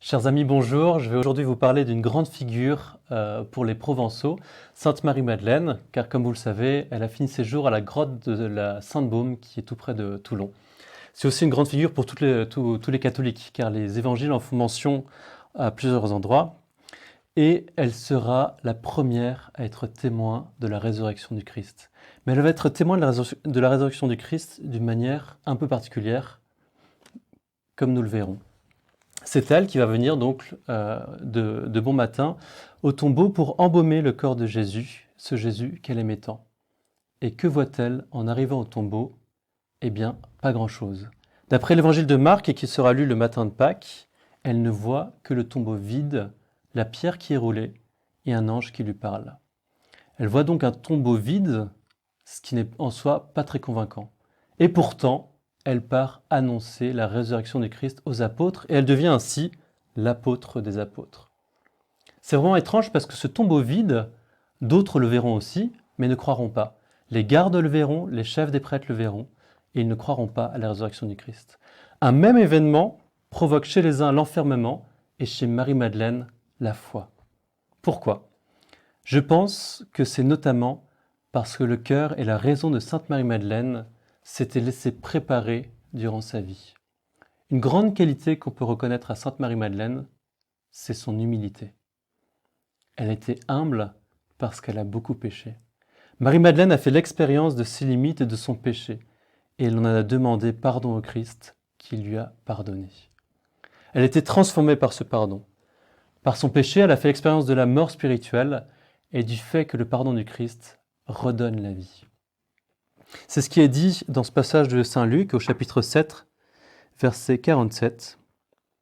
Chers amis, bonjour. Je vais aujourd'hui vous parler d'une grande figure pour les Provençaux, Sainte Marie-Madeleine, car comme vous le savez, elle a fini ses jours à la grotte de la Sainte-Baume, qui est tout près de Toulon. C'est aussi une grande figure pour tous les catholiques, car les évangiles en font mention à plusieurs endroits, et elle sera la première à être témoin de la résurrection du Christ. Mais elle va être témoin de la résurrection du Christ d'une manière un peu particulière, comme nous le verrons. C'est elle qui va venir donc de bon matin au tombeau pour embaumer le corps de Jésus, ce Jésus qu'elle aimait tant. Et que voit-elle en arrivant au tombeau? Eh bien, pas grand-chose. D'après l'évangile de Marc, et qui sera lu le matin de Pâques, elle ne voit que le tombeau vide, la pierre qui est roulée et un ange qui lui parle. Elle voit donc un tombeau vide, ce qui n'est en soi pas très convaincant. Et pourtant, elle part annoncer la résurrection du Christ aux apôtres et elle devient ainsi l'apôtre des apôtres. C'est vraiment étrange parce que ce tombeau vide, d'autres le verront aussi, mais ne croiront pas. Les gardes le verront, les chefs des prêtres le verront, et ils ne croiront pas à la résurrection du Christ. Un même événement provoque chez les uns l'enfermement et chez Marie-Madeleine la foi. Pourquoi? Je pense que c'est notamment parce que le cœur et la raison de Sainte Marie-Madeleine s'étaient laissés préparer durant sa vie. Une grande qualité qu'on peut reconnaître à Sainte Marie-Madeleine, c'est son humilité. Elle était humble parce qu'elle a beaucoup péché. Marie-Madeleine a fait l'expérience de ses limites et de son péché, et elle en a demandé pardon au Christ, qui lui a pardonné. Elle était transformée par ce pardon. Par son péché, elle a fait l'expérience de la mort spirituelle et du fait que le pardon du Christ redonne la vie. C'est ce qui est dit dans ce passage de Saint Luc au chapitre 7, verset 47.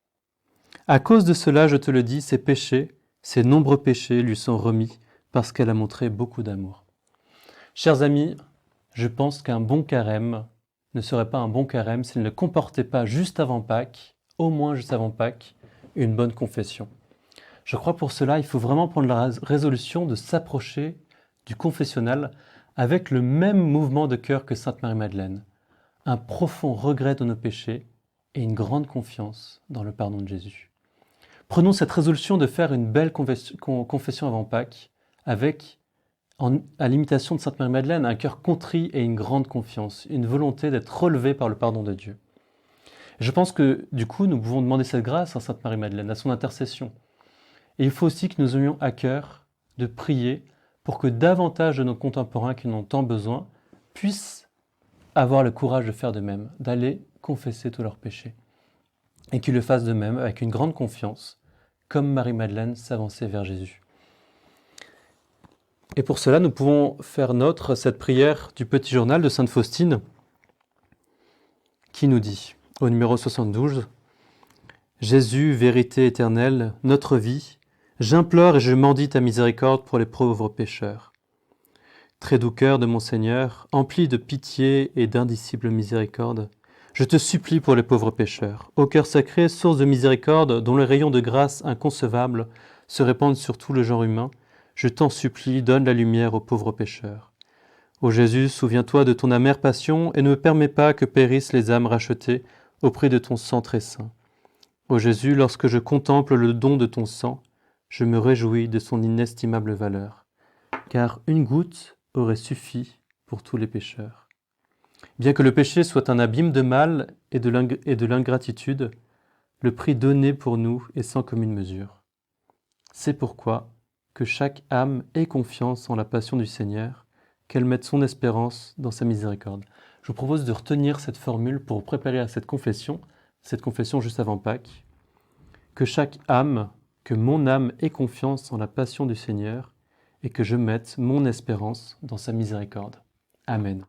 « À cause de cela, je te le dis, ses péchés, ses nombreux péchés lui sont remis parce qu'elle a montré beaucoup d'amour. » Chers amis, je pense qu'un bon carême ne serait pas un bon carême s'il ne comportait pas juste avant Pâques, au moins juste avant Pâques, une bonne confession. Je crois pour cela, il faut vraiment prendre la résolution de s'approcher du confessionnal avec le même mouvement de cœur que Sainte Marie-Madeleine, un profond regret de nos péchés et une grande confiance dans le pardon de Jésus. Prenons cette résolution de faire une belle confession avant Pâques avec, à l'imitation de Sainte Marie-Madeleine, un cœur contrit et une grande confiance, une volonté d'être relevé par le pardon de Dieu. Je pense que du coup, nous pouvons demander cette grâce à Sainte Marie-Madeleine, à son intercession. Et il faut aussi que nous ayons à cœur de prier pour que davantage de nos contemporains qui en ont tant besoin puissent avoir le courage de faire de même, d'aller confesser tous leurs péchés. Et qu'ils le fassent de même avec une grande confiance, comme Marie-Madeleine s'avançait vers Jésus. Et pour cela, nous pouvons faire nôtre cette prière du petit journal de Sainte Faustine, qui nous dit, au numéro 72, « Jésus, vérité éternelle, notre vie, j'implore et je mendie ta miséricorde pour les pauvres pécheurs. Très doux cœur de mon Seigneur, empli de pitié et d'indicible miséricorde, je te supplie pour les pauvres pécheurs. Ô cœur sacré, source de miséricorde, dont les rayons de grâce inconcevables se répandent sur tout le genre humain, je t'en supplie, donne la lumière aux pauvres pécheurs. Ô Jésus, souviens-toi de ton amère passion et ne me permets pas que périssent les âmes rachetées au prix de ton sang très saint. Ô Jésus, lorsque je contemple le don de ton sang, je me réjouis de son inestimable valeur, car une goutte aurait suffi pour tous les pécheurs. Bien que le péché soit un abîme de mal et de l'ingratitude, le prix donné pour nous est sans commune mesure. C'est pourquoi que chaque âme ait confiance en la passion du Seigneur, qu'elle mette son espérance dans sa miséricorde. Je vous propose de retenir cette formule pour vous préparer à cette confession juste avant Pâques. Que chaque âme, que mon âme ait confiance en la passion du Seigneur et que je mette mon espérance dans sa miséricorde. Amen.